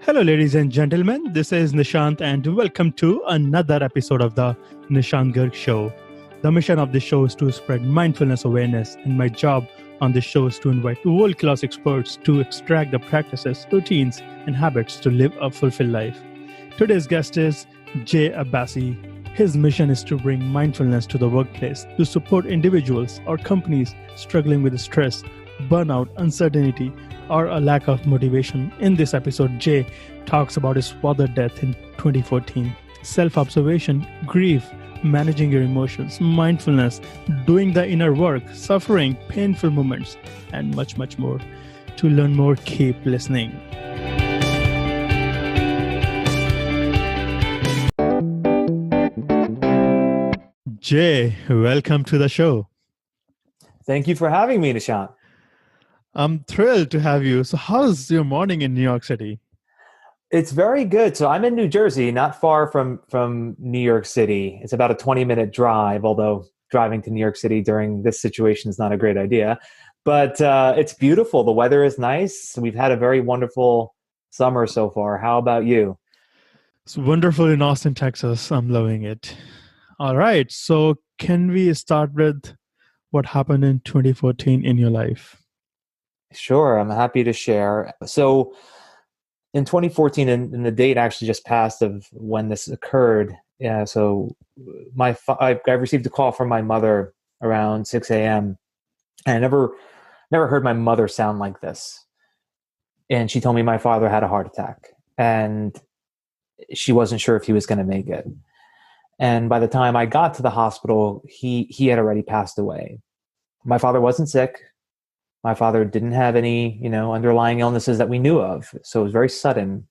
Hello, ladies and gentlemen. This is Nishant, and welcome to another episode of the Nishant Garg Show. The mission of this show is to spread mindfulness awareness, and my job on this show is to invite world class experts to extract the practices, routines, and habits to live a fulfilled life. Today's guest is Abbasi. His mission is to bring mindfulness to the workplace to support individuals or companies struggling with stress, burnout, uncertainty, or a lack of motivation. In this episode, Jay talks about his father's death in 2014, self-observation, grief, managing your emotions, mindfulness, doing the inner work, suffering, painful moments, and much, much more. To learn more, keep listening. Jay, welcome to the show. Thank you for having me, Nishant. I'm thrilled to have you. So how's your morning in New York City? It's very good. So I'm in New Jersey, not far from New York City. It's about a 20-minute drive, although driving to New York City during this situation is not a great idea. But it's beautiful. The weather is nice. We've had a very wonderful summer so far. How about you? It's wonderful in Austin, Texas. I'm loving it. All right. So can we start with what happened in 2014 in your life? Sure, I'm happy to share. So in 2014, and the date actually just passed of when this occurred. Yeah, so I received a call from my mother around 6 a.m. and I never heard my mother sound like this. And she told me my father had a heart attack and she wasn't sure if he was going to make it. And by the time I got to the hospital, he had already passed away. My father wasn't sick. My father didn't have any, underlying illnesses that we knew of. So it was very sudden.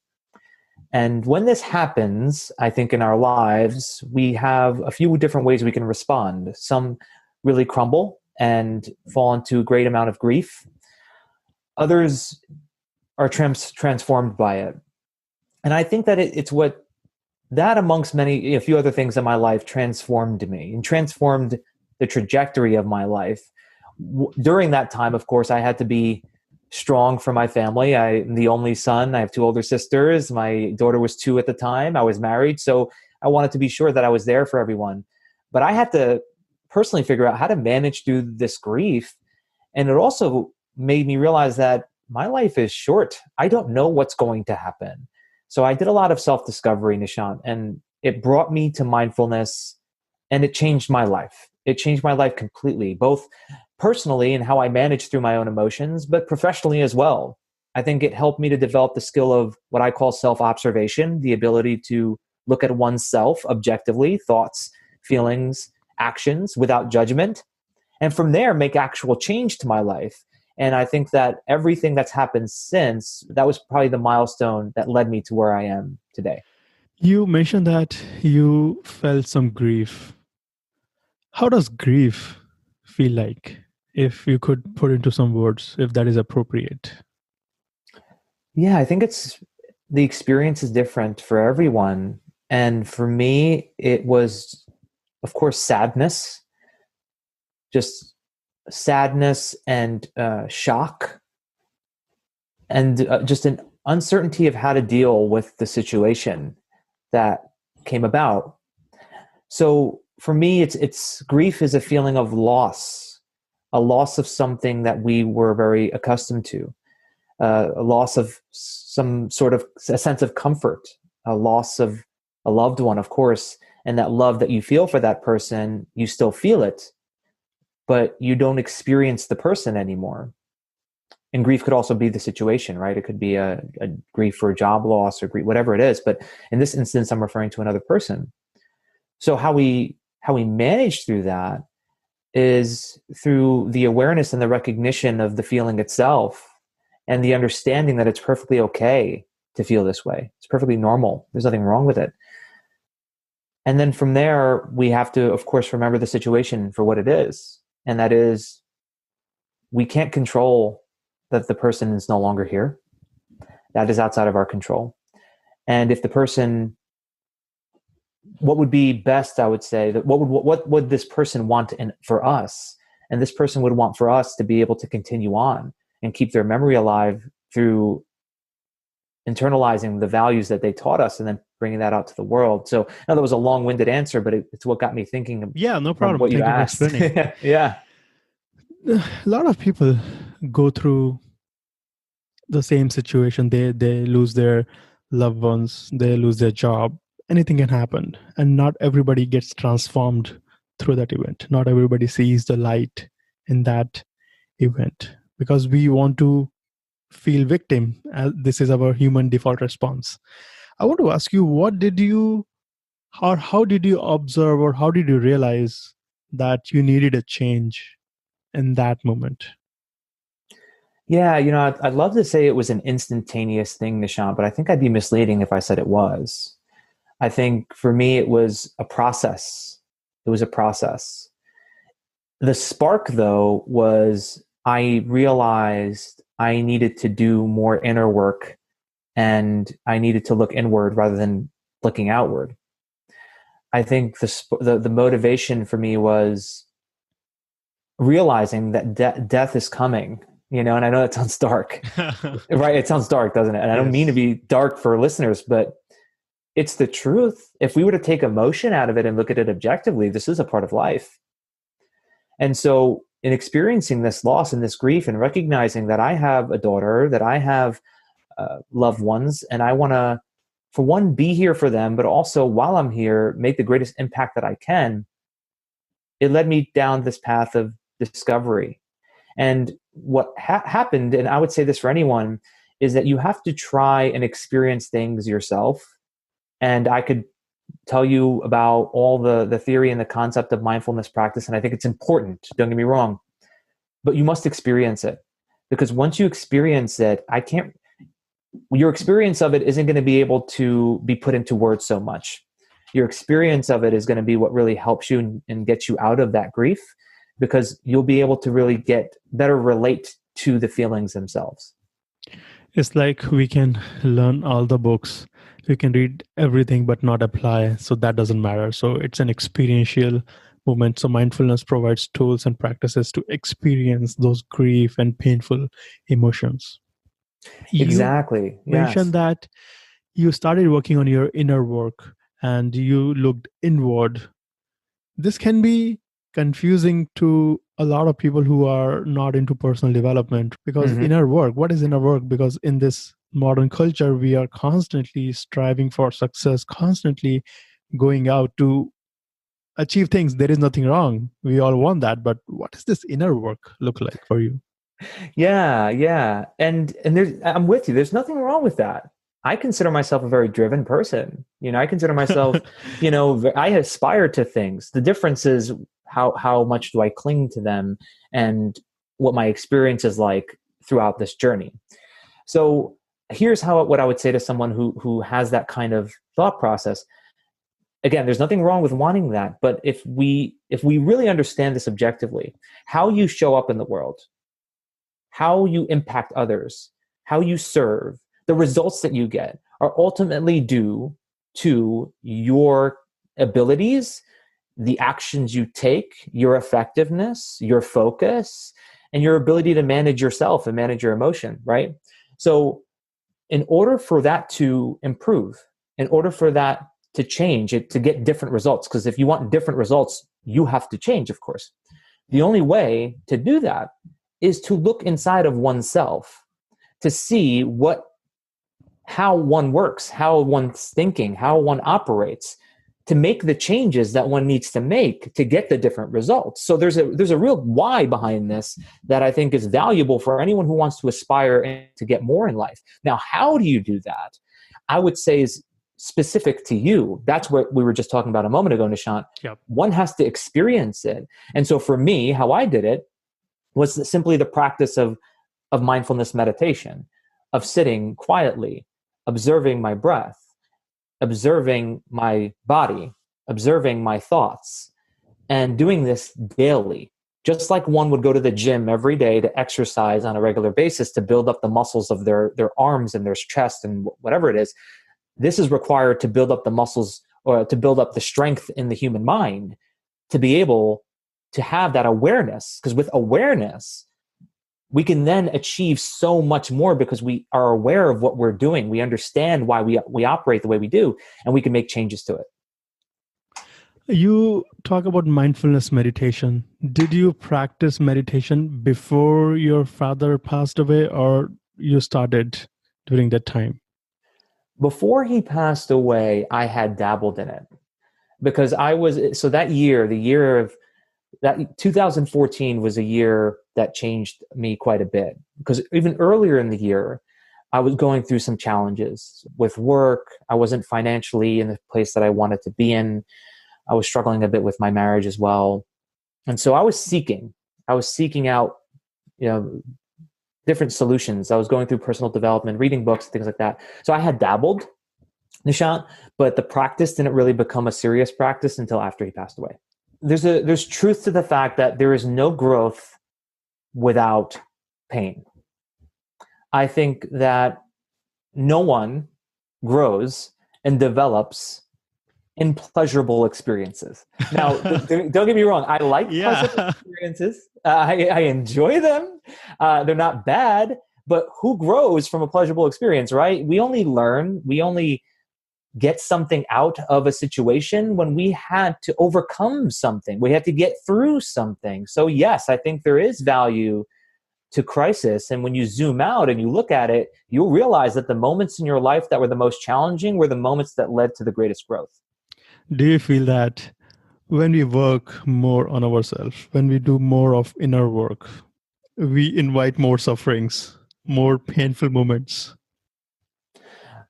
And when this happens, I think in our lives, we have a few different ways we can respond. Some really crumble and fall into a great amount of grief. Others are transformed by it. And I think that it's what that amongst a few other things in my life transformed me and transformed the trajectory of my life. During that time, of course, I had to be strong for my family. I'm the only son. I have two older sisters. My daughter was 2 at the time. I was married. So I wanted to be sure that I was there for everyone. But I had to personally figure out how to manage through this grief. And it also made me realize that my life is short. I don't know what's going to happen. So I did a lot of self-discovery, Nishant, and it brought me to mindfulness and it changed my life. It changed my life completely, both personally and how I manage through my own emotions, but professionally as well. I think it helped me to develop the skill of what I call self-observation, the ability to look at oneself objectively, thoughts, feelings, actions without judgment, and from there make actual change to my life. And I think that everything that's happened since, that was probably the milestone that led me to where I am today. You mentioned that you felt some grief. How does grief feel like? If you could put into some words, if that is appropriate. Yeah, I think the experience is different for everyone. And for me, it was, of course, sadness, just sadness and shock, and just an uncertainty of how to deal with the situation that came about. So for me, it's grief is a feeling of loss. A loss of something that we were very accustomed to, a loss of some sort of a sense of comfort, a loss of a loved one, of course, and that love that you feel for that person, you still feel it, but you don't experience the person anymore. And grief could also be the situation, right? It could be a grief for a job loss or grief, whatever it is. But in this instance, I'm referring to another person. So how we manage through that is through the awareness and the recognition of the feeling itself and the understanding that it's perfectly okay to feel this way. It's perfectly normal. There's nothing wrong with it. And then from there, we have to, of course, remember the situation for what it is. And that is, we can't control that the person is no longer here. That is outside of our control. And if the person, what would be best, I would say, that what would this person want for us? And this person would want for us to be able to continue on and keep their memory alive through internalizing the values that they taught us and then bringing that out to the world. So now that was a long-winded answer, but it's what got me thinking Yeah, no from problem. what you Thank you for asked. explaining. Yeah. A lot of people go through the same situation. They lose their loved ones, they lose their job. Anything can happen, and not everybody gets transformed through that event. Not everybody sees the light in that event because we want to feel victim. This is our human default response. I want to ask you, what did you, or how did you observe, or how did you realize that you needed a change in that moment? Yeah, I'd love to say it was an instantaneous thing, Nishant, but I think I'd be misleading if I said it was. I think for me, it was a process. It was a process. The spark, though, was I realized I needed to do more inner work and I needed to look inward rather than looking outward. I think the motivation for me was realizing that death is coming, and I know that sounds dark, right? It sounds dark, doesn't it? And I don't mean to Yes. be dark for listeners, but it's the truth. If we were to take emotion out of it and look at it objectively, this is a part of life. And so in experiencing this loss and this grief and recognizing that I have a daughter, that I have loved ones, and I want to, for one, be here for them, but also while I'm here, make the greatest impact that I can, it led me down this path of discovery. And what happened, and I would say this for anyone, is that you have to try and experience things yourself. And I could tell you about all the theory and the concept of mindfulness practice, and I think it's important, don't get me wrong, but you must experience it. Because once you experience it, your experience of it isn't going to be able to be put into words so much. Your experience of it is going to be what really helps you and gets you out of that grief, because you'll be able to really better relate to the feelings themselves. It's like we can learn all the books, we can read everything, but not apply. So that doesn't matter. So it's an experiential moment. So mindfulness provides tools and practices to experience those grief and painful emotions. You Exactly. mentioned Yes. that you started working on your inner work and you looked inward. This can be confusing to a lot of people who are not into personal development, because Hmm. inner work, what is inner work? Because in this modern culture, we are constantly striving for success, constantly going out to achieve things. There is nothing wrong. We all want that. But what does this inner work look like for you? Yeah, yeah. And I'm with you. There's nothing wrong with that. I consider myself a very driven person. I consider myself, I aspire to things. The difference is how much do I cling to them and what my experience is like throughout this journey. So here's what I would say to someone who has that kind of thought process. Again, there's nothing wrong with wanting that, but if we really understand this objectively, how you show up in the world, how you impact others, how you serve, the results that you get are ultimately due to your abilities, the actions you take, your effectiveness, your focus, and your ability to manage yourself and manage your emotion, right? So, in order for that to improve, in order for that to change, to get different results, because if you want different results, you have to change, of course. The only way to do that is to look inside of oneself to see how one works, how one's thinking, how one operates, to make the changes that one needs to make to get the different results. So there's a real why behind this that I think is valuable for anyone who wants to aspire to get more in life. Now, how do you do that? I would say is specific to you. That's what we were just talking about a moment ago, Nishant. Yep. One has to experience it. And so for me, how I did it was simply the practice of mindfulness meditation, of sitting quietly, observing my breath, observing my body, observing my thoughts, and doing this daily. Just like one would go to the gym every day to exercise on a regular basis to build up the muscles of their arms and their chest and whatever it is, this is required to build up the muscles or to build up the strength in the human mind to be able to have that awareness. Because with awareness, we can then achieve so much more because we are aware of what we're doing. We understand why we operate the way we do, and we can make changes to it. You talk about mindfulness meditation. Did you practice meditation before your father passed away, or you started during that time? Before he passed away, I had dabbled in it because so that year, the year of that 2014 was a year that changed me quite a bit, because even earlier in the year, I was going through some challenges with work. I wasn't financially in the place that I wanted to be in. I was struggling a bit with my marriage as well. And so I was seeking out, different solutions. I was going through personal development, reading books, things like that. So I had dabbled, Nishant, but the practice didn't really become a serious practice until after he passed away. There's truth to the fact that there is no growth without pain. I think that no one grows and develops in pleasurable experiences. Now, don't get me wrong. I like pleasurable experiences. I enjoy them. They're not bad, but who grows from a pleasurable experience, right? We only get something out of a situation when we had to overcome something. We had to get through something. So yes, I think there is value to crisis. And when you zoom out and you look at it, you'll realize that the moments in your life that were the most challenging were the moments that led to the greatest growth. Do you feel that when we work more on ourselves, when we do more of inner work, we invite more sufferings, more painful moments?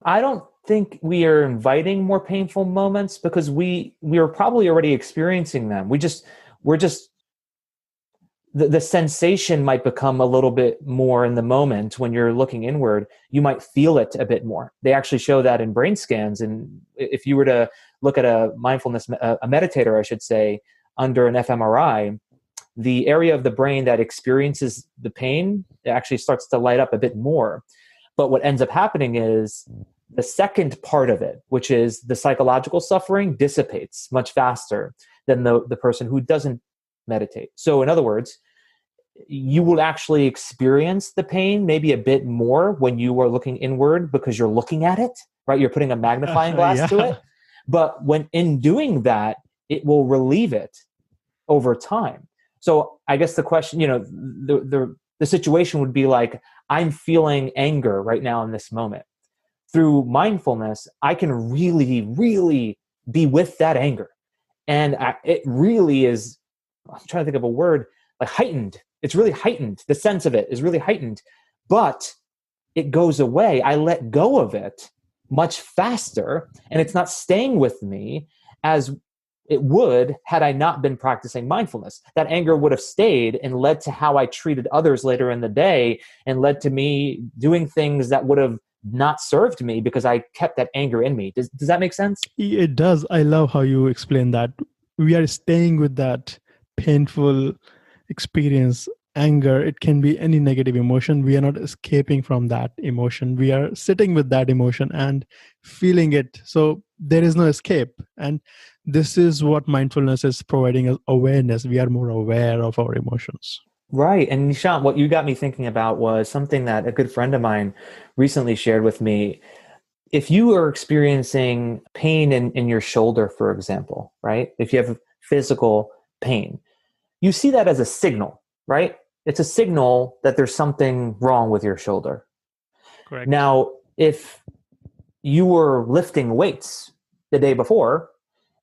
I don't think we are inviting more painful moments because we are probably already experiencing them. The sensation might become a little bit more in the moment. When you're looking inward, you might feel it a bit more. They actually show that in brain scans. And if you were to look at a meditator, I should say, under an fMRI, the area of the brain that experiences the pain actually starts to light up a bit more. But what ends up happening is the second part of it, which is the psychological suffering, dissipates much faster than the person who doesn't meditate. So in other words, you will actually experience the pain maybe a bit more when you are looking inward because you're looking at it, right? You're putting a magnifying glass to it. But when in doing that, it will relieve it over time. So I guess the question, the situation would be like, I'm feeling anger right now in this moment. Through mindfulness, I can really, really be with that anger. And it really is, I'm trying to think of a word, like heightened. It's really heightened. The sense of it is really heightened, but it goes away. I let go of it much faster, and it's not staying with me as it would had I not been practicing mindfulness. That anger would have stayed and led to how I treated others later in the day, and led to me doing things that would have not served me because I kept that anger in me. Does that make sense? It does. I love how you explain that. We are staying with that painful experience, anger. It can be any negative emotion. We are not escaping from that emotion. We are sitting with that emotion and feeling it. So there is no escape. And this is what mindfulness is providing us, awareness. We are more aware of our emotions. Right. And Nishant, what you got me thinking about was something that a good friend of mine recently shared with me. If you are experiencing pain in your shoulder, for example, right? If you have physical pain, you see that as a signal, right? It's a signal that there's something wrong with your shoulder. Correct. Now, if you were lifting weights the day before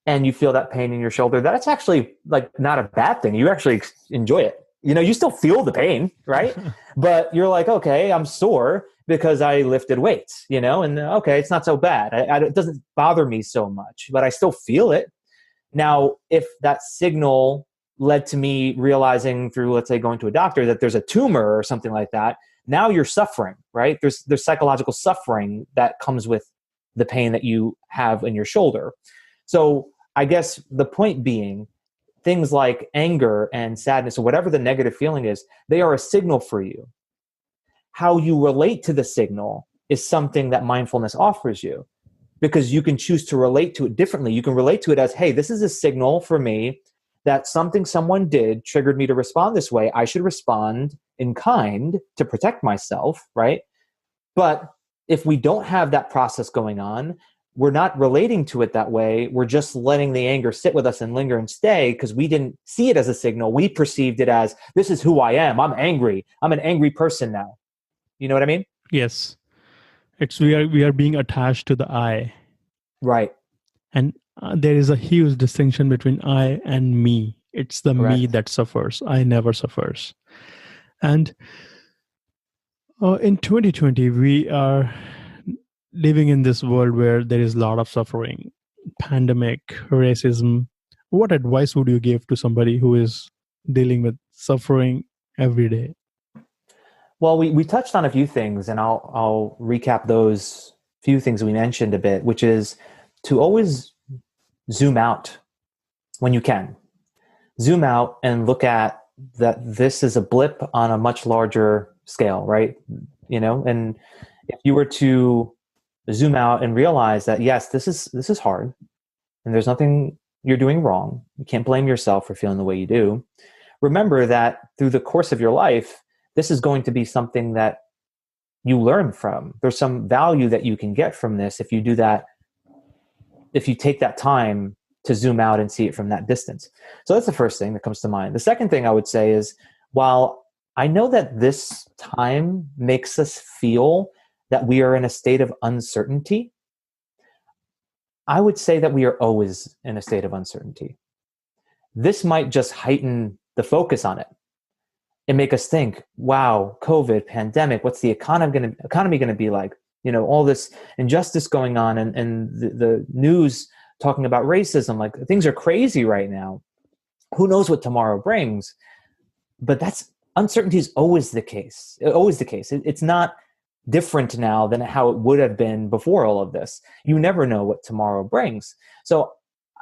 and you feel that pain in your shoulder, that's actually like not a bad thing. You actually enjoy it. You still feel the pain, right? But you're like, okay, I'm sore because I lifted weights, and okay, it's not so bad. It doesn't bother me so much, but I still feel it. Now, if that signal led to me realizing through, let's say, going to a doctor that there's a tumor or something like that, now you're suffering, right? There's psychological suffering that comes with the pain that you have in your shoulder. So I guess the point being, things like anger and sadness or whatever the negative feeling is, they are a signal for you. How you relate to the signal is something that mindfulness offers you, because you can choose to relate to it differently. You can relate to it as, hey, this is a signal for me that something someone did triggered me to respond this way. I should respond in kind to protect myself, right? But if we don't have that process going on, we're not relating to it that way. We're just letting the anger sit with us and linger and stay because we didn't see it as a signal. We perceived it as, this is who I am. I'm angry. I'm an angry person now. You know what I mean? Yes. We are being attached to the I. Right. And there is a huge distinction between I and me. It's the me Correct. that suffers. I never suffers. And in 2020, we are living in this world where there is a lot of suffering, pandemic, racism. What advice would you give to somebody who is dealing with suffering every day? Well, we touched on a few things, and I'll recap those few things we mentioned a bit, which is to always zoom out when you can. Zoom out and look at that this is a blip on a much larger scale, right? And if you were to zoom out and realize that, yes, this is hard and there's nothing you're doing wrong. You can't blame yourself for feeling the way you do. Remember that through the course of your life, this is going to be something that you learn from. There's some value that you can get from this if you do that, if you take that time to zoom out and see it from that distance. So that's the first thing that comes to mind. The second thing I would say is, while I know that this time makes us feel that we are in a state of uncertainty, I would say that we are always in a state of uncertainty. This might just heighten the focus on it and make us think, wow, COVID, pandemic, what's the economy going to be like? All this injustice going on and the news talking about racism, like things are crazy right now. Who knows what tomorrow brings? But uncertainty is always the case. It's not different now than how it would have been before all of this. You never know what tomorrow brings. So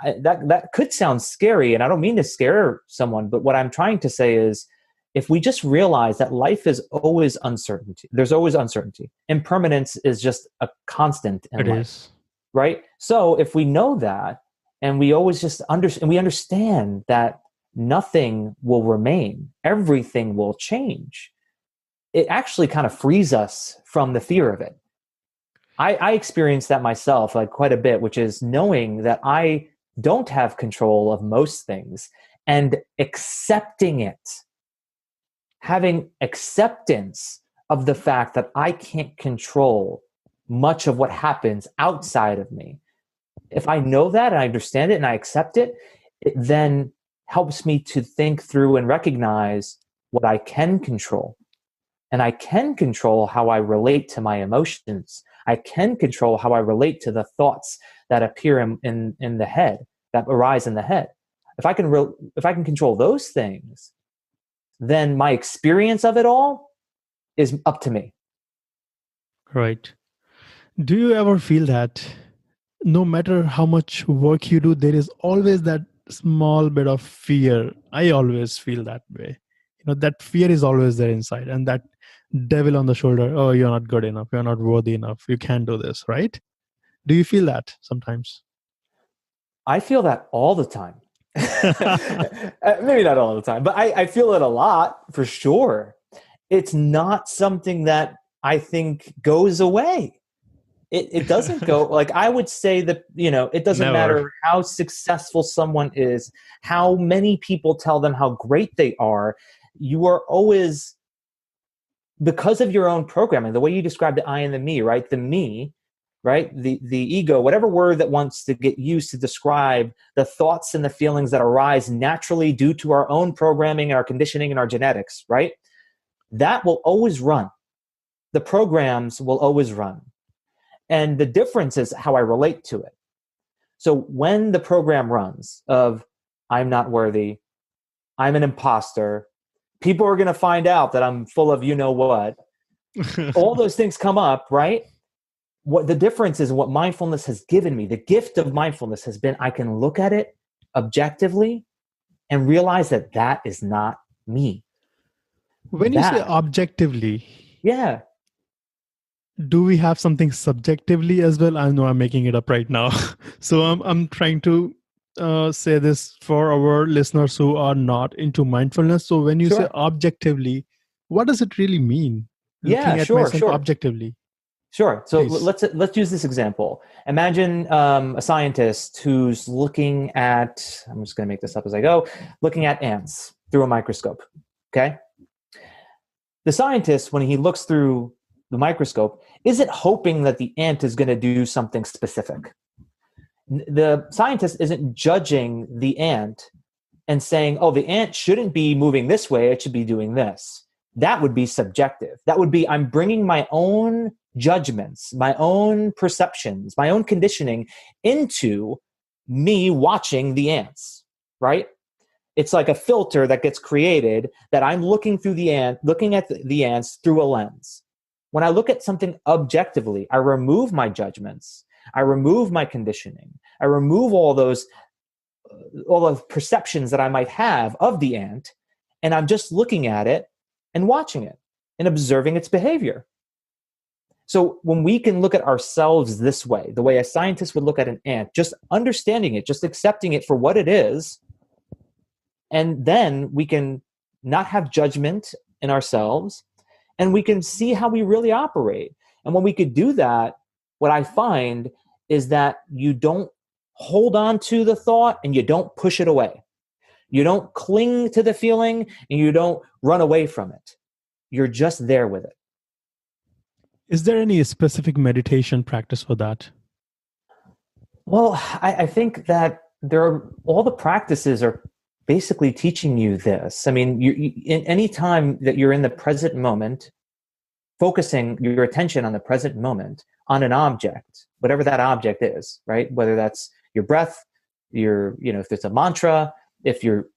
that could sound scary, and I don't mean to scare someone, but what I'm trying to say is, if we just realize that life is always uncertainty, there's always uncertainty. Impermanence is just a constant in life. Is. Right? So if we know that, and we always just understand that nothing will remain, everything will change, it actually kind of frees us from the fear of it. I experienced that myself, like quite a bit, which is knowing that I don't have control of most things and accepting it. Having acceptance of the fact that I can't control much of what happens outside of me. If I know that and I understand it and I accept it, it then helps me to think through and recognize what I can control. And I can control how I relate to my emotions. I can control how I relate to the thoughts that appear in the head, that arise in the head. If I can control those things, then my experience of it all is up to me. Right. Do you ever feel that no matter how much work you do, there is always that small bit of fear? I always feel that way. That fear is always there inside, and that devil on the shoulder, oh, you're not good enough, you're not worthy enough, you can't do this, right? Do you feel that sometimes? I feel that all the time. Maybe not all the time, but I feel it a lot for sure. It's not something that I think goes away. It doesn't go, like I would say that, it doesn't matter how successful someone is, how many people tell them how great they are. You are always, because of your own programming, the way you described the I and the me, right? The me, right? The ego, whatever word that wants to get used to describe the thoughts and the feelings that arise naturally due to our own programming and our conditioning and our genetics, right? That will always run. The programs will always run. And the difference is how I relate to it. So when the program runs of, I'm not worthy, I'm an imposter, people are going to find out that I'm full of you-know-what, all those things come up, right? What the difference is, what mindfulness has given me, the gift of mindfulness has been, I can look at it objectively and realize that that is not me. When you say objectively, yeah, do we have something subjectively as well? I know I'm making it up right now. So I'm trying to say this for our listeners who are not into mindfulness. So when you say Sure. objectively, what does it really mean? Yeah, Looking at sure, myself sure. objectively, Sure. So please. let's use this example. Imagine a scientist who's looking at, I'm just going to make this up as I go, looking at ants through a microscope. Okay. The scientist, when he looks through the microscope, isn't hoping that the ant is going to do something specific. The scientist isn't judging the ant and saying, oh, the ant shouldn't be moving this way, it should be doing this. That would be subjective. That would be, I'm bringing my own judgments, my own perceptions, my own conditioning into me watching the ants, right? It's like a filter that gets created that I'm looking at the ants through a lens. When I look at something objectively, I remove my judgments, I remove my conditioning, I remove all the perceptions that I might have of the ant, and I'm just looking at it and watching it and observing its behavior. So when we can look at ourselves this way, the way a scientist would look at an ant, just understanding it, just accepting it for what it is, and then we can not have judgment in ourselves, and we can see how we really operate. And when we could do that, what I find is that you don't hold on to the thought and you don't push it away. You don't cling to the feeling and you don't run away from it. You're just there with it. Is there any specific meditation practice for that? Well, I think that all the practices are basically teaching you this. I mean, in any time that you're in the present moment, focusing your attention on the present moment, on an object, whatever that object is, right? Whether that's your breath, if it's a mantra, if you're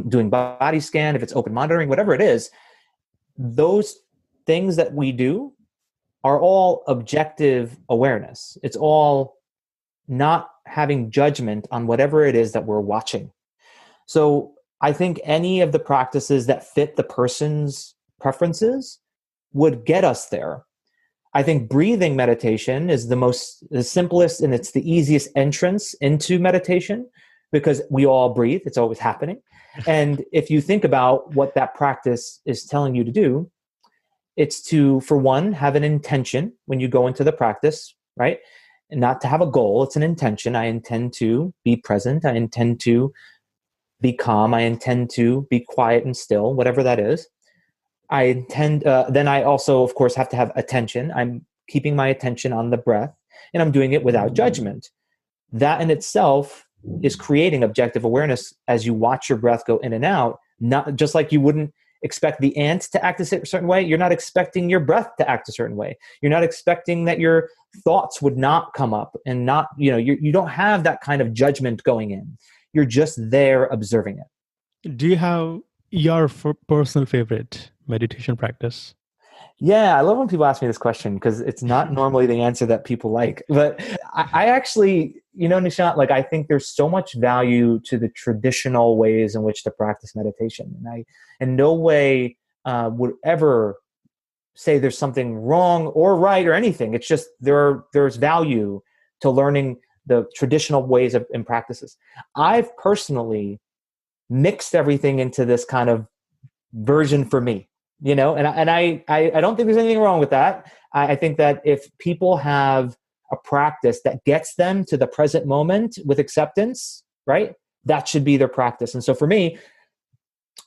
doing body scan, if it's open monitoring, whatever it is, those things that we do are all objective awareness. It's all not having judgment on whatever it is that we're watching. So I think any of the practices that fit the person's preferences would get us there. I think breathing meditation is the simplest, and it's the easiest entrance into meditation because we all breathe. It's always happening. And if you think about what that practice is telling you to do, it's to, for one, have an intention when you go into the practice, right? And not to have a goal. It's an intention. I intend to be present. I intend to be calm. I intend to be quiet and still, whatever that is. I intend, then I also, of course, have to have attention. I'm keeping my attention on the breath, and I'm doing it without judgment. That in itself is creating objective awareness as you watch your breath go in and out, not just like you wouldn't expect the ant to act a certain way. You're not expecting your breath to act a certain way. You're not expecting that your thoughts would not come up and not, you don't have that kind of judgment going in. You're just there observing it. Do you have your personal favorite meditation practice? Yeah, I love when people ask me this question because it's not normally the answer that people like. But I actually, Nishant, I think there's so much value to the traditional ways in which to practice meditation. And I in no way would ever say there's something wrong or right or anything. It's just there's value to learning the traditional ways and practices. I've personally mixed everything into this kind of version for me. And I don't think there's anything wrong with that. I think that if people have a practice that gets them to the present moment with acceptance, right, that should be their practice. And so for me,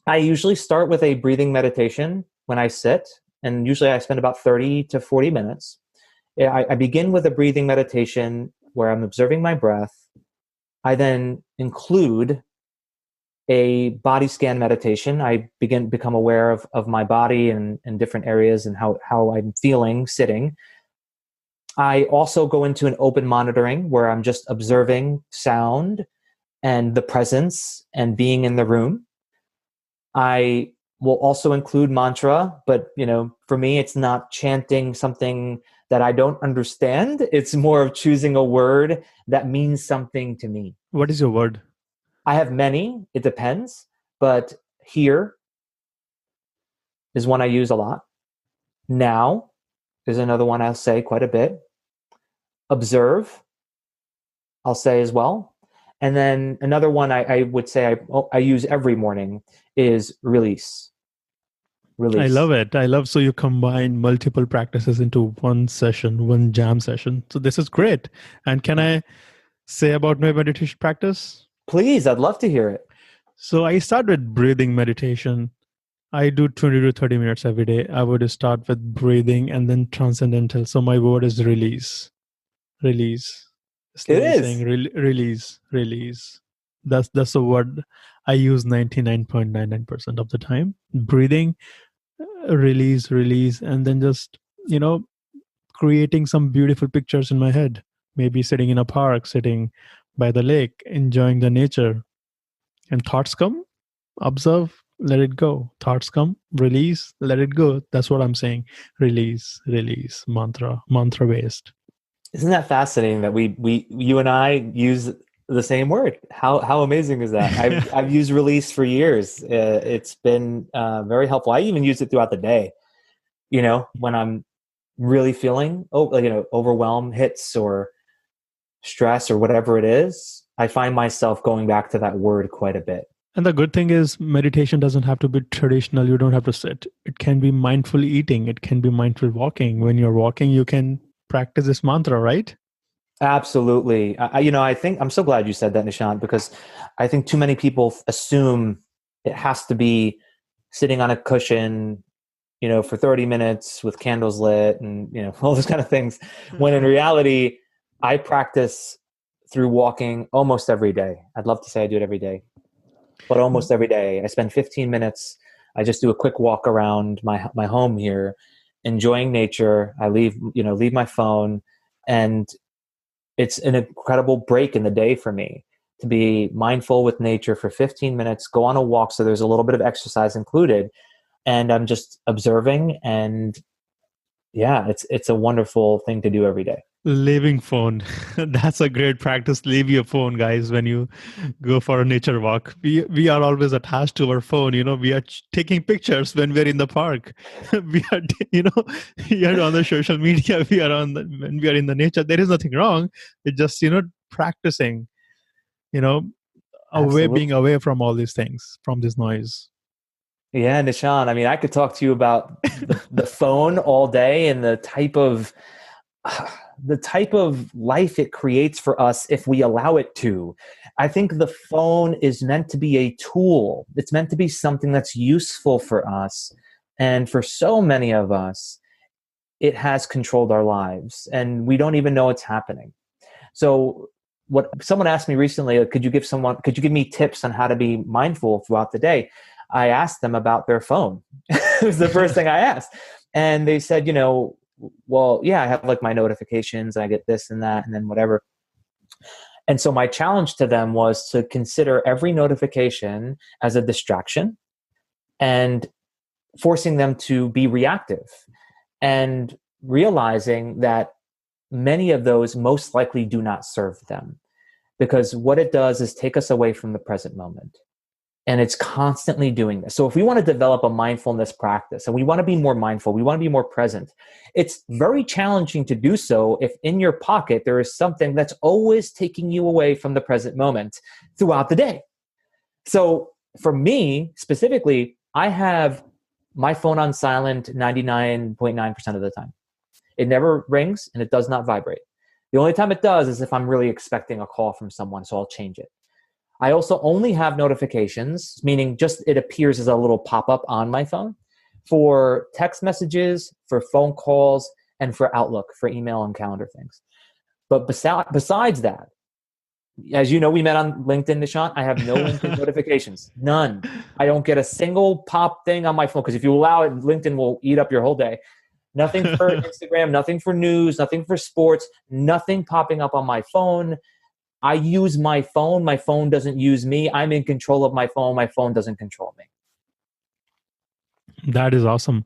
I usually start with a breathing meditation when I sit, and usually I spend about 30 to 40 minutes. I begin with a breathing meditation where I'm observing my breath. I then include a body scan meditation. I become aware of my body and different areas and how I'm feeling sitting. I also go into an open monitoring where I'm just observing sound and the presence and being in the room. I will also include mantra, but for me, it's not chanting something that I don't understand. It's more of choosing a word that means something to me. What is your word? I have many, it depends, but here is one I use a lot. Now is another one I'll say quite a bit. Observe, I'll say as well. And then another one I would say I use every morning is release. I love Release. it. I love so you combine multiple practices into one session, one jam session. So this is great. And can I say about my meditation practice? Please, I'd love to hear it. So I start with breathing meditation. I do 20 to 30 minutes every day. I would start with breathing and then transcendental. So my word is release, release. It Slowly saying is. release, release. That's the word I use 99.99% of the time. Breathing, release, release, and then just, you know, creating some beautiful pictures in my head. Maybe sitting in a park, sitting by the lake, enjoying the nature. And thoughts come, observe, let it go. Thoughts come, release, let it go. That's what I'm saying. Release, release, mantra based. Isn't that fascinating that you and I use the same word? How amazing is that? I've used release for years. It's been very helpful. I even use it throughout the day. You know, when I'm really feeling overwhelm hits or stress or whatever it is, I find myself going back to that word quite a bit. And the good thing is, meditation doesn't have to be traditional. You don't have to sit. It can be mindful eating. It can be mindful walking. When you're walking, you can practice this mantra, right? Absolutely. I think I'm so glad you said that, Nishant, because I think too many people assume it has to be sitting on a cushion, for 30 minutes with candles lit and, all those kind of things. When in reality, I practice through walking almost every day. I'd love to say I do it every day, but almost every day. I spend 15 minutes. I just do a quick walk around my home here, enjoying nature. I leave my phone, and it's an incredible break in the day for me to be mindful with nature for 15 minutes, go on a walk. So there's a little bit of exercise included, and I'm just observing. And yeah, it's a wonderful thing to do every day. Leaving phone. That's a great practice. Leave your phone, guys, when you go for a nature walk. We are always attached to our phone. We are taking pictures when we're in the park. We are, we are on the social media. When we are in the nature. There is nothing wrong. It's just, practicing, you know, being Absolutely. away from all these things, from this noise. Yeah, Nishan. I mean, I could talk to you about the phone all day and the type of life it creates for us if we allow it to. I think the phone is meant to be a tool. It's meant to be something that's useful for us. And for so many of us, it has controlled our lives and we don't even know it's happening. So what someone asked me recently, could you give me tips on how to be mindful throughout the day? I asked them about their phone. It was the first thing I asked. And they said, well, yeah, I have like my notifications, I get this and that, and then whatever. And so my challenge to them was to consider every notification as a distraction and forcing them to be reactive and realizing that many of those most likely do not serve them, because what it does is take us away from the present moment. And it's constantly doing this. So if we want to develop a mindfulness practice and we want to be more mindful, we want to be more present, it's very challenging to do so if in your pocket there is something that's always taking you away from the present moment throughout the day. So for me specifically, I have my phone on silent 99.9% of the time. It never rings and it does not vibrate. The only time it does is if I'm really expecting a call from someone, so I'll change it. I also only have notifications, meaning just it appears as a little pop-up on my phone for text messages, for phone calls, and for Outlook, for email and calendar things. But besides that, as you know, we met on LinkedIn, Nishant. I have no LinkedIn notifications, none. I don't get a single pop thing on my phone because if you allow it, LinkedIn will eat up your whole day. Nothing for Instagram, nothing for news, nothing for sports, nothing popping up on my phone. I use my phone doesn't use me. I'm in control of my phone doesn't control me. That is awesome.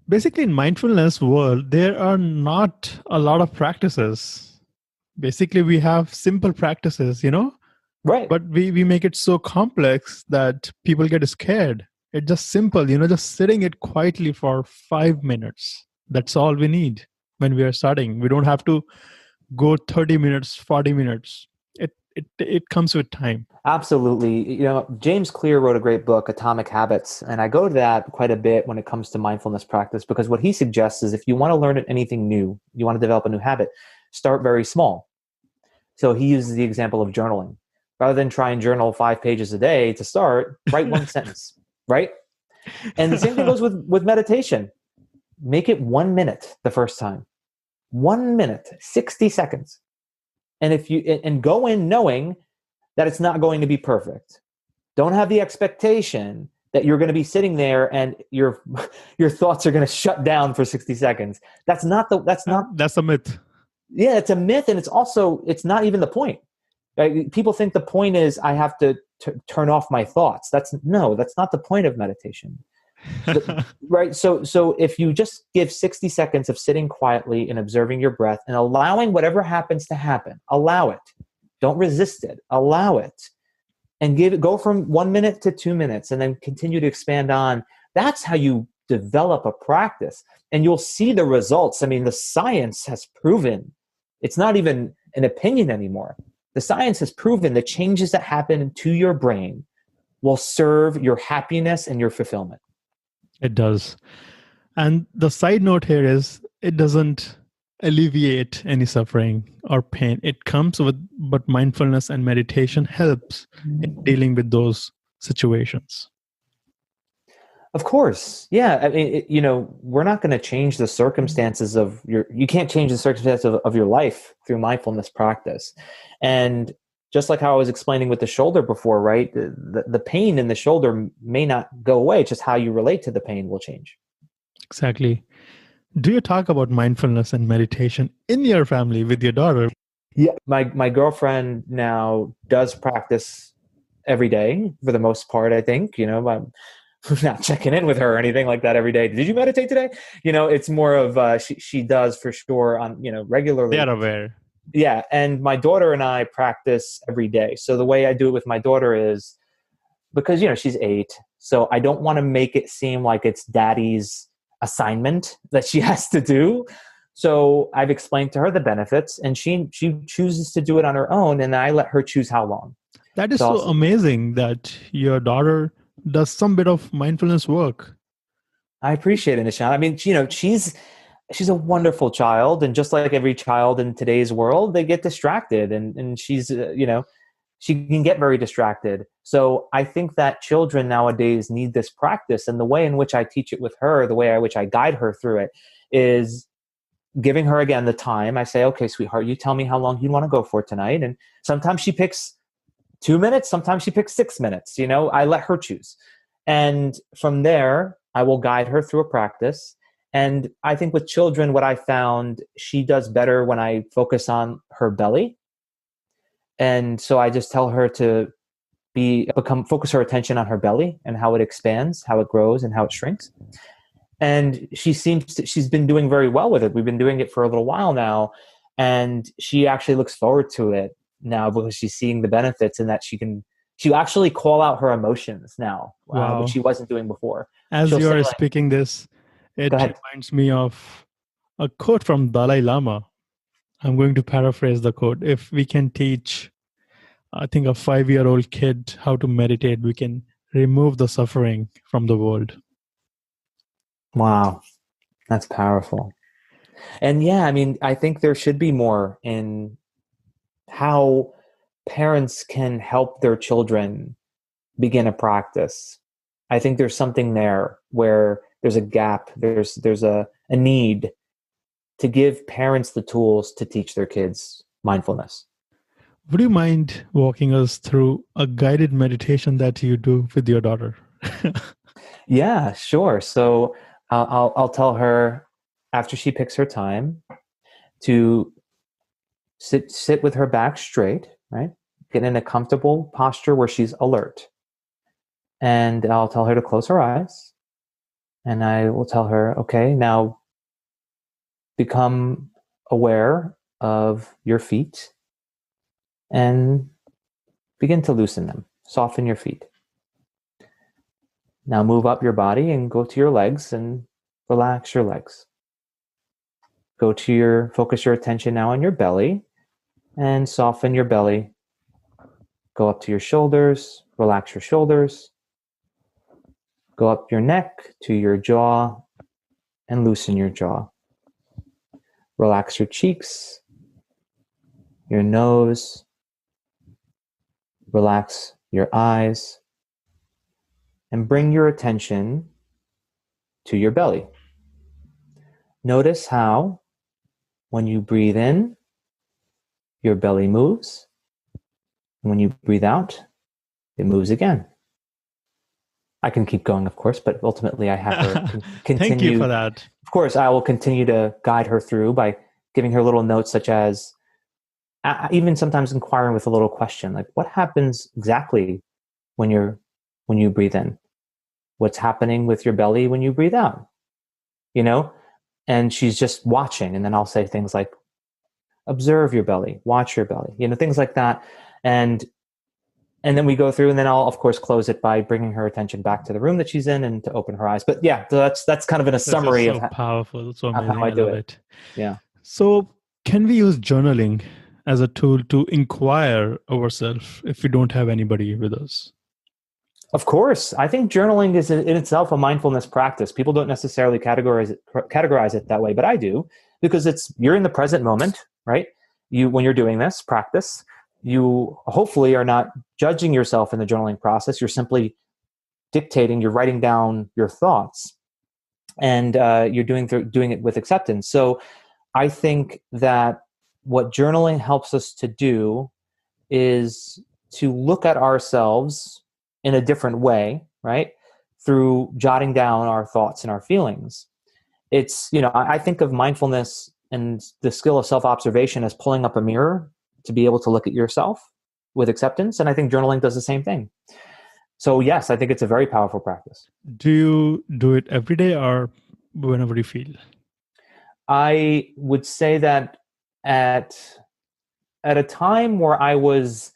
Basically, in mindfulness world, there are not a lot of practices. Basically, we have simple practices, Right. but we make it so complex that people get scared. It's just simple, just sitting it quietly for 5 minutes. That's all we need when we are starting. We don't have to go 30 minutes, 40 minutes. it comes with time. Absolutely. James Clear wrote a great book, Atomic Habits, and I go to that quite a bit when it comes to mindfulness practice, because what he suggests is if you want to learn anything new, you want to develop a new habit, start very small. So he uses the example of journaling. Rather than try and journal 5 pages a day to start, write one sentence, right? And the same thing goes with meditation. Make it 1 minute the first time. 1 minute, 60 seconds. And and go in knowing that it's not going to be perfect. Don't have the expectation that you're going to be sitting there and your thoughts are going to shut down for 60 seconds. That's a myth. Yeah, it's a myth, and it's not even the point. Right? People think the point is I have to turn off my thoughts. That's not the point of meditation. Right? So if you just give 60 seconds of sitting quietly and observing your breath and allowing whatever happens to happen, allow it. Don't resist it. Allow it. And go from 1 minute to 2 minutes and then continue to expand on. That's how you develop a practice. And you'll see the results. I mean, the science has proven it's not even an opinion anymore. The science has proven the changes that happen to your brain will serve your happiness and your fulfillment. It does. And the side note here is it doesn't alleviate any suffering or pain. It comes with, but mindfulness and meditation helps in dealing with those situations. Of course. Yeah. I mean, we're not going to change the circumstances you can't change the circumstances of your life through mindfulness practice. And just like how I was explaining with the shoulder before, right? The pain in the shoulder may not go away. Just how you relate to the pain will change. Exactly. Do you talk about mindfulness and meditation in your family with your daughter? Yeah. My girlfriend now does practice every day for the most part, I think. I'm not checking in with her or anything like that every day. Did you meditate today? It's more of she does for sure on, regularly. They are aware. Yeah. And my daughter and I practice every day. So the way I do it with my daughter is because, she's 8. So I don't want to make it seem like it's daddy's assignment that she has to do. So I've explained to her the benefits, and she chooses to do it on her own, and I let her choose how long. That is so amazing that your daughter does some bit of mindfulness work. I appreciate it, Nishant. I mean, she's a wonderful child, and just like every child in today's world, they get distracted, and she's she can get very distracted. So I think that children nowadays need this practice, and the way in which I teach it with her, the way in which I guide her through it, is giving her again the time. I say, okay, sweetheart, you tell me how long you want to go for tonight, and sometimes she picks 2 minutes, sometimes she picks 6 minutes. I let her choose, and from there I will guide her through a practice. And I think with children, what I found, she does better when I focus on her belly. And so I just tell her to focus her attention on her belly and how it expands, how it grows, and how it shrinks. And she's been doing very well with it. We've been doing it for a little while now. And she actually looks forward to it now because she's seeing the benefits, and that she'll actually call out her emotions now, wow. Which she wasn't doing before. As you are speaking this, it reminds me of a quote from Dalai Lama. I'm going to paraphrase the quote. If we can teach, I think, a 5-year-old kid how to meditate, we can remove the suffering from the world. Wow. That's powerful. And yeah, I mean, I think there should be more in how parents can help their children begin a practice. I think there's something there where there's a gap. There's a need to give parents the tools to teach their kids mindfulness. Would you mind walking us through a guided meditation that you do with your daughter? Yeah, sure. So I'll tell her after she picks her time to sit with her back straight, right? Get in a comfortable posture where she's alert. And I'll tell her to close her eyes. And I will tell her, okay, now become aware of your feet and begin to loosen them. Soften your feet. Now move up your body and go to your legs and relax your legs. Focus your attention now on your belly and soften your belly Go up to your shoulders, relax your shoulders. Go up your neck to your jaw and loosen your jaw. Relax your cheeks, your nose, relax your eyes, and bring your attention to your belly. Notice how, when you breathe in, your belly moves. And when you breathe out, it moves again. I can keep going, of course, but ultimately I have her continue. Thank you for that. Of course, I will continue to guide her through by giving her little notes, such as even sometimes inquiring with a little question, like what happens exactly when you breathe in? What's happening with your belly when you breathe out? You know? And she's just watching, and then I'll say things like, observe your belly, watch your belly, things like that. And then we go through, and then I'll, of course, close it by bringing her attention back to the room that she's in and to open her eyes. But yeah, so that's kind of in a summary This is so powerful, so amazing. how I love do it. Yeah. So can we use journaling as a tool to inquire ourselves if we don't have anybody with us? Of course. I think journaling is in itself a mindfulness practice. People don't necessarily categorize it that way, but I do, because you're in the present moment, right? When you're doing this practice, you hopefully are not judging yourself in the journaling process. You're simply you're writing down your thoughts, and you're doing it with acceptance. So I think that what journaling helps us to do is to look at ourselves in a different way, right? Through jotting down our thoughts and our feelings. I think of mindfulness and the skill of self-observation as pulling up a mirror to be able to look at yourself with acceptance. And I think journaling does the same thing. So yes, I think it's a very powerful practice. Do you do it every day or whenever you feel? I would say that at a time where I was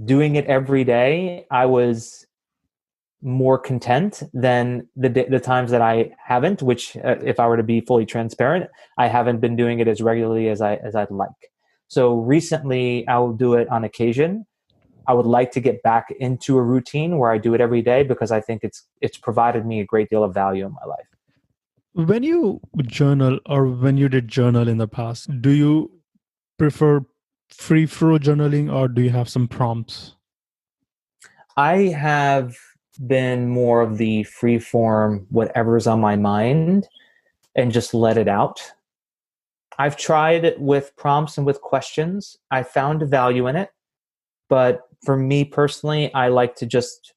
doing it every day, I was more content than the times that I haven't, which if I were to be fully transparent, I haven't been doing it as regularly as I'd like. So recently I will do it on occasion. I would like to get back into a routine where I do it every day, because I think it's provided me a great deal of value in my life. When you journal, or when you did journal in the past, do you prefer free flow journaling, or do you have some prompts? I have been more of the free form, whatever's on my mind, and just let it out. I've tried it with prompts and with questions. I found value in it. But for me personally, I like to just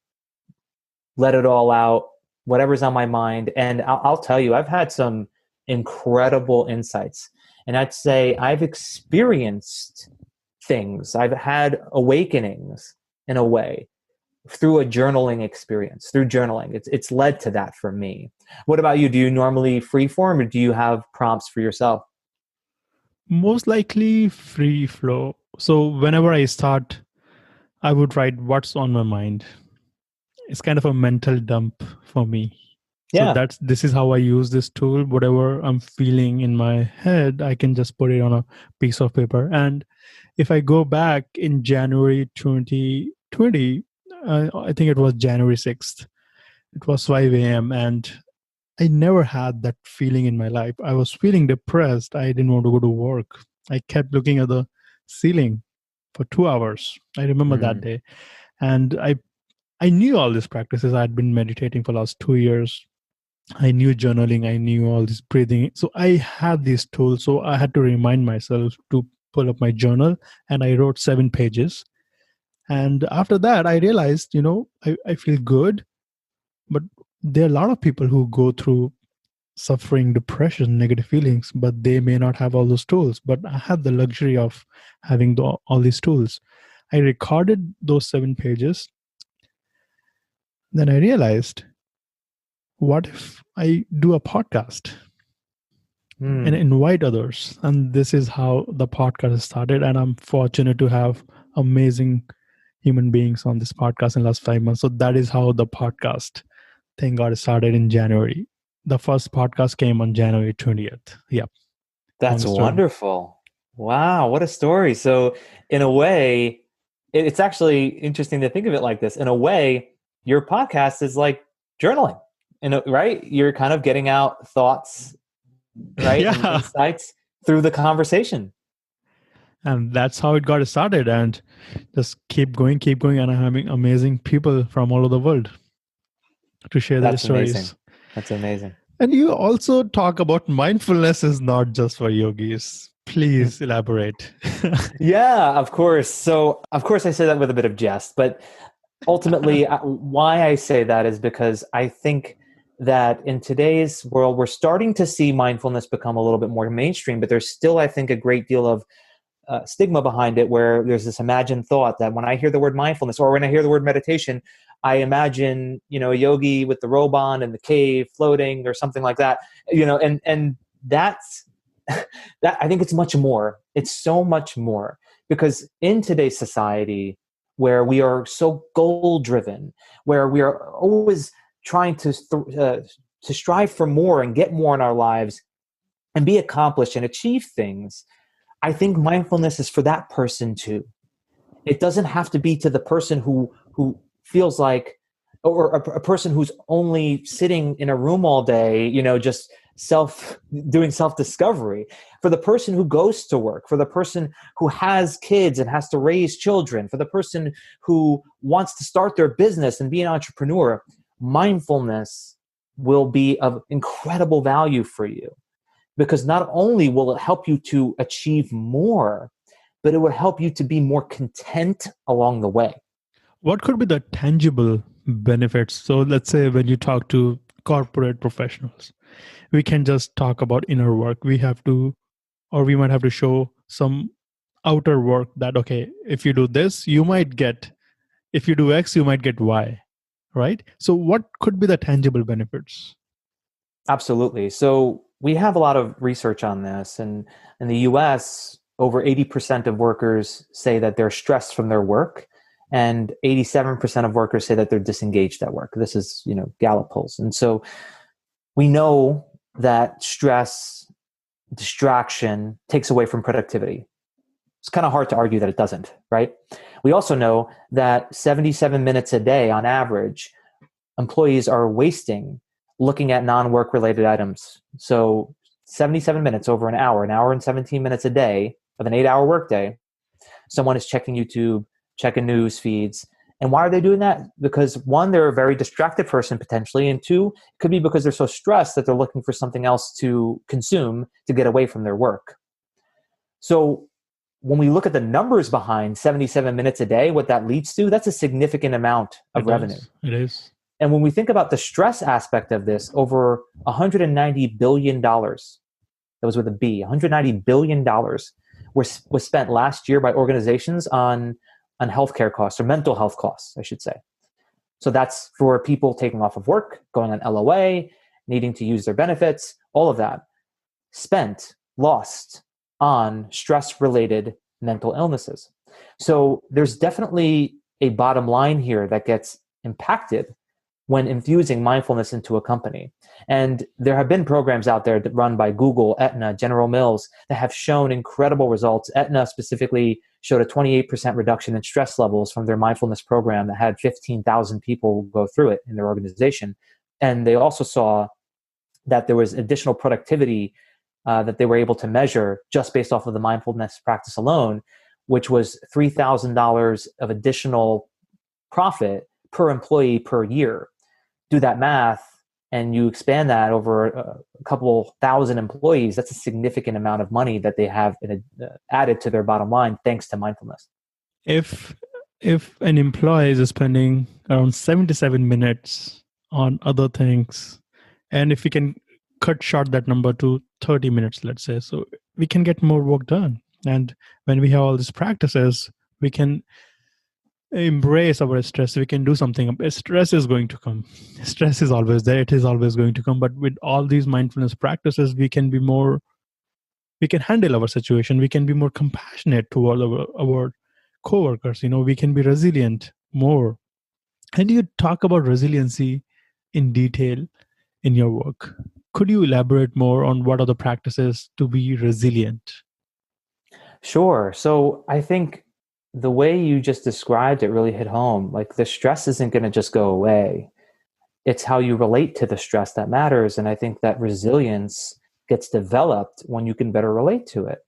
let it all out, whatever's on my mind. And I'll tell you, I've had some incredible insights. And I'd say I've experienced things. I've had awakenings in a way through a journaling experience, through journaling. It's led to that for me. What about you? Do you normally freeform, or do you have prompts for yourself? Most likely free flow. So whenever I start, I would write what's on my mind. It's kind of a mental dump for me. Yeah. So this is how I use this tool. Whatever I'm feeling in my head, I can just put it on a piece of paper. And if I go back in January 2020, I think it was January 6th. It was 5 a.m. and I never had that feeling in my life. I was feeling depressed. I didn't want to go to work. I kept looking at the ceiling for 2 hours. I remember that day. And I knew all these practices. I had been meditating for the last 2 years. I knew journaling. I knew all this breathing. So I had these tools. So I had to remind myself to pull up my journal, and I wrote 7 pages. And after that, I realized, I feel good. But there are a lot of people who go through suffering, depression, negative feelings, but they may not have all those tools. But I had the luxury of having all these tools. I recorded those 7 pages. Then I realized, what if I do a podcast and invite others? And this is how the podcast started. And I'm fortunate to have amazing human beings on this podcast in the last 5 months. So that is how the podcast thing got started in January. The first podcast came on January 20th. Yep. That's wonderful. Wow, what a story. So in a way, it's actually interesting to think of it like this. In a way, your podcast is like journaling, right? You're kind of getting out thoughts, right, and Yeah. insights through the conversation. And that's how it got started. And just keep going, keep going. And I'm having amazing people from all over the world to share their That's amazing. stories. That's amazing. And you also talk about mindfulness is not just for yogis. Please elaborate. Yeah, of course. So, of course, I say that with a bit of jest, but ultimately, why I say that is because I think that in today's world, we're starting to see mindfulness become a little bit more mainstream, but there's still, I think, a great deal of stigma behind it, where there's this imagined thought that when I hear the word mindfulness or when I hear the word meditation, I imagine, a yogi with the robe on in the cave floating or something like that, and that's that. I think it's much more. It's so much more, because in today's society, where we are so goal driven, where we are always trying to strive for more and get more in our lives and be accomplished and achieve things, I think mindfulness is for that person too. It doesn't have to be to the person who feels like, or a person who's only sitting in a room all day, just doing self discovery. For the person who goes to work, for the person who has kids and has to raise children, for the person who wants to start their business and be an entrepreneur, mindfulness will be of incredible value for you, because not only will it help you to achieve more, but it will help you to be more content along the way. What could be the tangible benefits? So let's say when you talk to corporate professionals, we can just talk about inner work. We might have to show some outer work that, okay, if you do this, if you do X, you might get Y, right? So what could be the tangible benefits? Absolutely. So we have a lot of research on this. And in the US, over 80% of workers say that they're stressed from their work. And 87% of workers say that they're disengaged at work. This is, Gallup polls. And so we know that stress, distraction takes away from productivity. It's kind of hard to argue that it doesn't, right? We also know that 77 minutes a day on average, employees are wasting looking at non-work related items. So 77 minutes over an hour and 17 minutes a day of an 8-hour workday, someone is checking YouTube, checking news feeds. And why are they doing that? Because one, they're a very distracted person potentially. And two, it could be because they're so stressed that they're looking for something else to consume to get away from their work. So when we look at the numbers behind 77 minutes a day, what that leads to, that's a significant amount of revenue. It is. And when we think about the stress aspect of this, over $190 billion, that was with a B, $190 billion was spent last year by organizations on healthcare costs, or mental health costs, I should say. So that's for people taking off of work, going on LOA, needing to use their benefits, all of that lost on stress-related mental illnesses. So there's definitely a bottom line here that gets impacted when infusing mindfulness into a company. And there have been programs out there that run by Google, Aetna, General Mills that have shown incredible results. Aetna specifically showed a 28% reduction in stress levels from their mindfulness program that had 15,000 people go through it in their organization. And they also saw that there was additional productivity that they were able to measure just based off of the mindfulness practice alone, which was $3,000 of additional profit per employee per year. Do that math, and you expand that over a couple thousand employees, that's a significant amount of money that they have added to their bottom line thanks to mindfulness. If an employee is spending around 77 minutes on other things, and if we can cut short that number to 30 minutes, let's say, so we can get more work done. And when we have all these practices, we can embrace our stress. We can do something. Stress is going to come. Stress is always there. It is always going to come. But with all these mindfulness practices, we can handle our situation. We can be more compassionate toward our co-workers. We can be resilient more. And you talk about resiliency in detail in your work. Could you elaborate more on what are the practices to be resilient? Sure. So I think the way you just described it really hit home. Like the stress isn't going to just go away. It's how you relate to the stress that matters. And I think that resilience gets developed when you can better relate to it.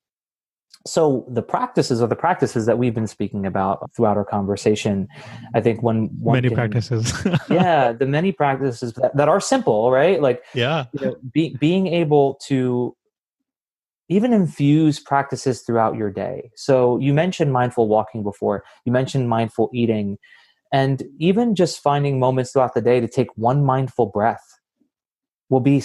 So the practices are the practices that we've been speaking about throughout our conversation. I think when one Many can, practices. yeah, the many practices that are simple, right? Like, Yeah. Being able to even infuse practices throughout your day. So you mentioned mindful walking before, you mentioned mindful eating, and even just finding moments throughout the day to take one mindful breath will be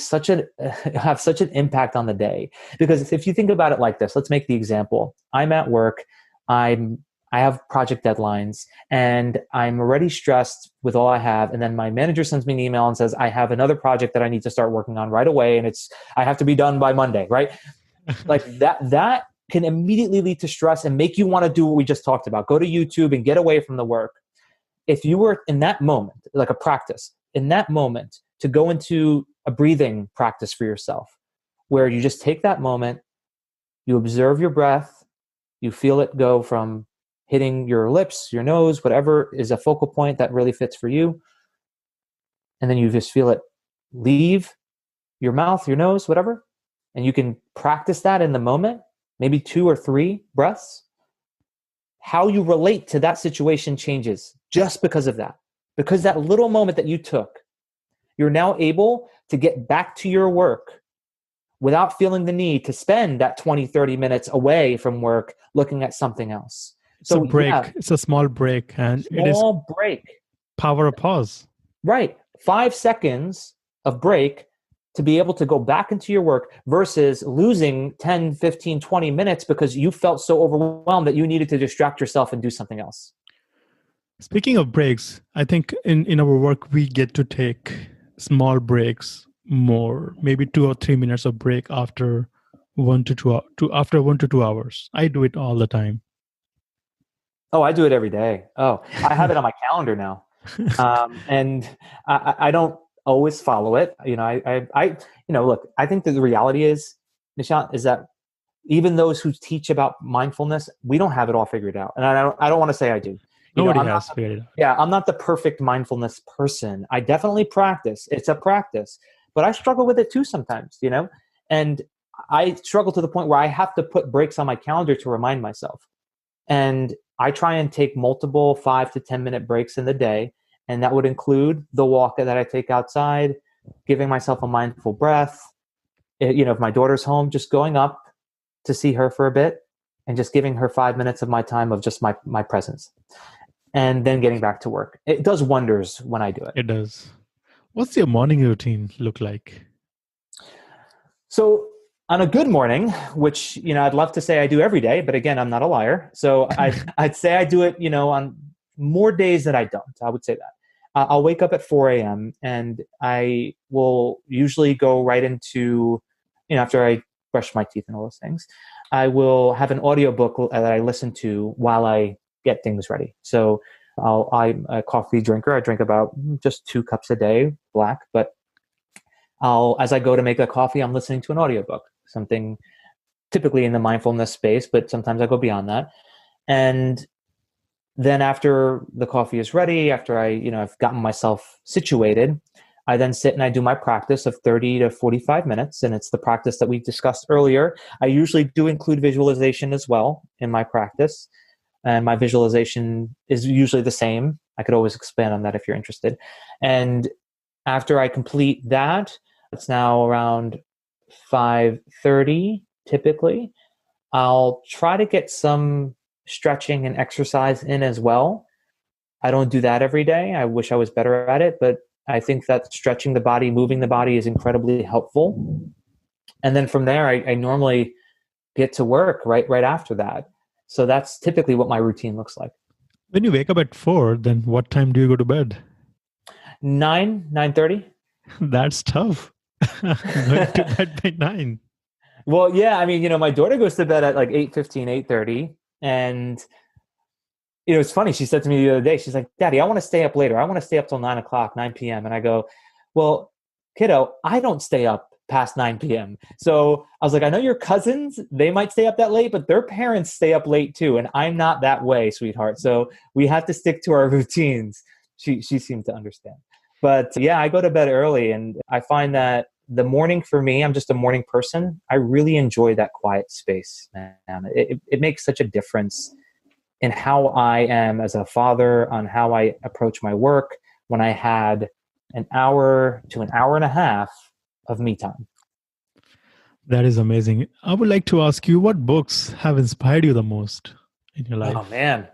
have such an impact on the day. Because if you think about it like this, let's make the example. I'm at work, I have project deadlines, and I'm already stressed with all I have. And then my manager sends me an email and says, I have another project that I need to start working on right away. And I have to be done by Monday, right? Like that can immediately lead to stress and make you want to do what we just talked about. Go to YouTube and get away from the work. If you were in that moment, like a practice, in that moment, to go into a breathing practice for yourself, where you just take that moment, you observe your breath, you feel it go from hitting your lips, your nose, whatever is a focal point that really fits for you. And then you just feel it leave your mouth, your nose, whatever. And you can practice that in the moment, maybe 2 or 3 breaths. How you relate to that situation changes just because of that. Because that little moment that you took, you're now able to get back to your work without feeling the need to spend that 20, 30 minutes away from work looking at something else. It's a break. Yeah, it's a small break. And it is break. Power of pause. Right. 5 seconds of break to be able to go back into your work versus losing 10, 15, 20 minutes because you felt so overwhelmed that you needed to distract yourself and do something else. Speaking of breaks, I think in our work, we get to take small breaks more, maybe 2 or 3 minutes of break after 1 to 2 hours. I do it all the time. Oh, I do it every day. Oh, I have it on my calendar now. And I don't always follow it. Look, I think that the reality is, Nishant, is that even those who teach about mindfulness, we don't have it all figured out. And I don't want to say I do. Nobody has figured it out. Yeah, I'm not the perfect mindfulness person. I definitely practice. It's a practice, but I struggle with it too sometimes, and I struggle to the point where I have to put breaks on my calendar to remind myself. And I try and take multiple 5 to 10 minute breaks in the day. And that would include the walk that I take outside, giving myself a mindful breath. If my daughter's home, just going up to see her for a bit and just giving her 5 minutes of my time of just my presence. And then getting back to work. It does wonders when I do it. It does. What's your morning routine look like? So on a good morning, which, I'd love to say I do every day, but again, I'm not a liar. So I'd say I do it, on more days that I don't. I would say that. I'll wake up at 4 a.m. and I will usually go right into, after I brush my teeth and all those things, I will have an audiobook that I listen to while I get things ready. So I'm a coffee drinker. I drink about just 2 cups a day, black, but as I go to make a coffee, I'm listening to an audiobook, something typically in the mindfulness space, but sometimes I go beyond that. And then after the coffee is ready, after I've gotten myself situated, I then sit and I do my practice of 30 to 45 minutes. And it's the practice that we discussed earlier. I usually do include visualization as well in my practice. And my visualization is usually the same. I could always expand on that if you're interested. And after I complete that, it's now around 5:30 typically. I'll try to get some stretching and exercise in as well. I don't do that every day. I wish I was better at it, but I think that stretching the body, moving the body is incredibly helpful. And then from there, I normally get to work right after that. So that's typically what my routine looks like. When you wake up at 4, then what time do you go to bed? 9:30. That's tough. Going to bed by 9. Well, yeah. I mean, my daughter goes to bed at like 8:15, 8:30. And, it's funny. She said to me the other day, she's like, Daddy, I want to stay up later. I want to stay up till 9 p.m. And I go, well, kiddo, I don't stay up past 9 p.m. So I was like, I know your cousins, they might stay up that late, but their parents stay up late too. And I'm not that way, sweetheart. So we have to stick to our routines. She seemed to understand. But yeah, I go to bed early, and I find that the morning for me, I'm just a morning person. I really enjoy that quiet space, man. It makes such a difference in how I am as a father, on how I approach my work, when I had an hour to an hour and a half of me time. That is amazing. I would like to ask you, what books have inspired you the most in your life? Oh, man.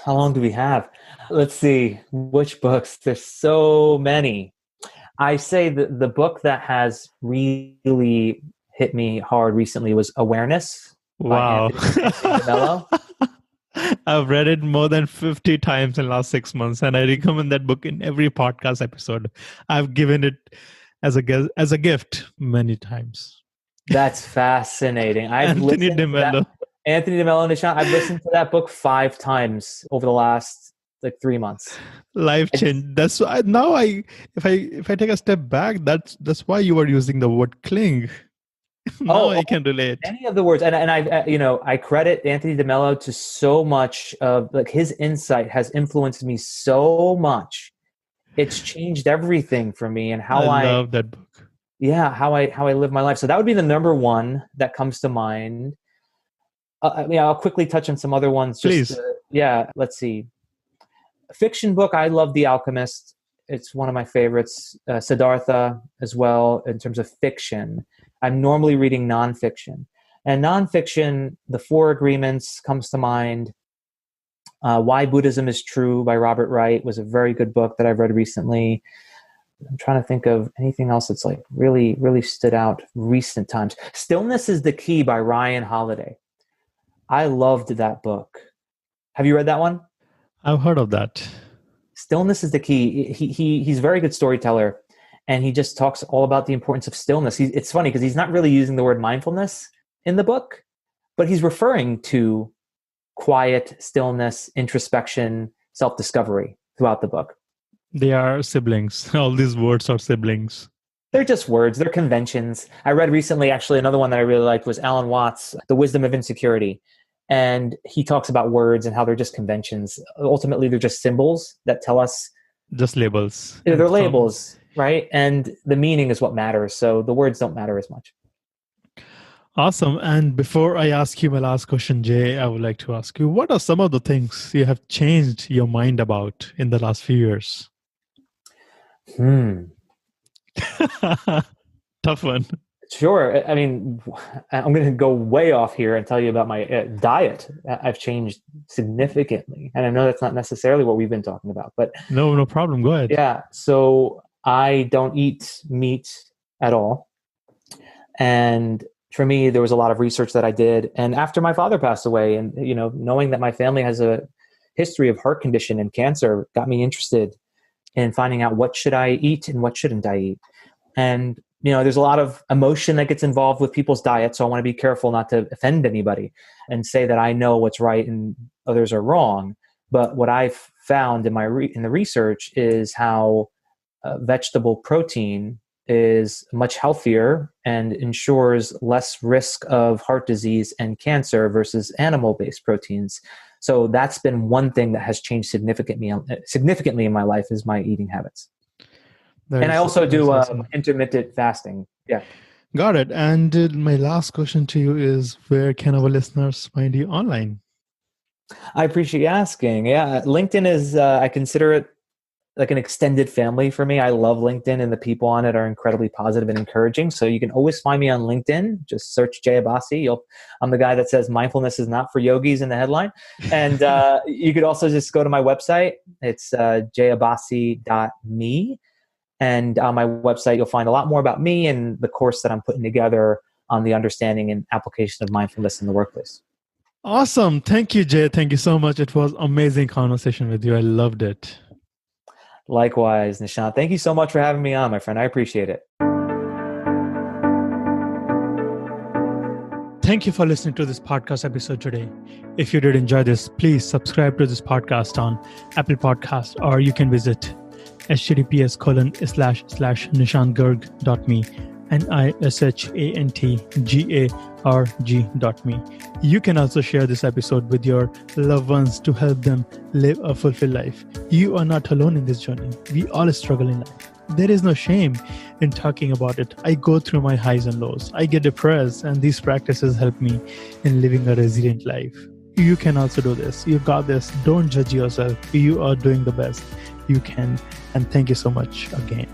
How long do we have? Let's see. Which books? There's so many. I say that the book that has really hit me hard recently was Awareness. Wow. Anthony DeMello. I've read it more than 50 times in the last 6 months, and I recommend that book in every podcast episode. I've given it as a gift many times. That's fascinating. Anthony DeMello. Anthony DeMello and Nishant, I've listened to that book 5 times over the last 3 months. Life change. That's why now if I take a step back, that's why you were using the word cling. Now I can relate. Any of the words, and I credit Anthony DeMello to so much of his insight has influenced me so much. It's changed everything for me and how I love that book. Yeah, how I live my life. So that would be the number one that comes to mind. I'll quickly touch on some other ones. Please. Let's see. A fiction book, I love The Alchemist. It's one of my favorites. Siddhartha as well, in terms of fiction. I'm normally reading nonfiction. And nonfiction, The Four Agreements comes to mind. Why Buddhism is True by Robert Wright was a very good book that I've read recently. I'm trying to think of anything else that's really, really stood out recent times. Stillness is the Key by Ryan Holiday. I loved that book. Have you read that one? I've heard of that. Stillness is the Key. He's a very good storyteller, and he just talks all about the importance of stillness. It's funny because he's not really using the word mindfulness in the book, but he's referring to quiet, stillness, introspection, self-discovery throughout the book. They are siblings. All these words are siblings. They're just words. They're conventions. I read recently, actually, another one that I really liked was Alan Watts' The Wisdom of Insecurity. And he talks about words and how they're just conventions. Ultimately, they're just symbols that tell us. Just labels. They're labels, right? And the meaning is what matters. So the words don't matter as much. Awesome. And before I ask you my last question, Jay, I would like to ask you, what are some of the things you have changed your mind about in the last few years? Tough one. Sure. I mean, I'm going to go way off here and tell you about my diet. I've changed significantly. And I know that's not necessarily what we've been talking about, but no problem. Go ahead. Yeah. So I don't eat meat at all. And for me, there was a lot of research that I did. And after my father passed away, and knowing that my family has a history of heart condition and cancer got me interested in finding out what should I eat and what shouldn't I eat. And there's a lot of emotion that gets involved with people's diet, so I want to be careful not to offend anybody and say that I know what's right and others are wrong. But what I've found in the research is how vegetable protein is much healthier and ensures less risk of heart disease and cancer versus animal-based proteins. So that's been one thing that has changed significantly in my life is my eating habits. And I also do intermittent fasting. Yeah. Got it. And my last question to you is, where can our listeners find you online? I appreciate you asking. Yeah. LinkedIn is, I consider it like an extended family for me. I love LinkedIn, and the people on it are incredibly positive and encouraging. So you can always find me on LinkedIn. Just search Jay Abbasi. I'm the guy that says mindfulness is not for yogis in the headline. And you could also just go to my website. It's jayabbasi.me. And on my website, you'll find a lot more about me and the course that I'm putting together on the understanding and application of mindfulness in the workplace. Awesome. Thank you, Jay. Thank you so much. It was an amazing conversation with you. I loved it. Likewise, Nishant. Thank you so much for having me on, my friend. I appreciate it. Thank you for listening to this podcast episode today. If you did enjoy this, please subscribe to this podcast on Apple Podcast, or you can visit https://nishantgarg.me NISHANTGARG.me. You can also share this episode with your loved ones to help them live a fulfilled life. You are not alone in this journey. We all struggle in life. There is no shame in talking about it. I go through my highs and lows. I get depressed, and these practices help me in living a resilient life. You can also do this. You got this. Don't judge yourself. You are doing the best you can. And thank you so much again.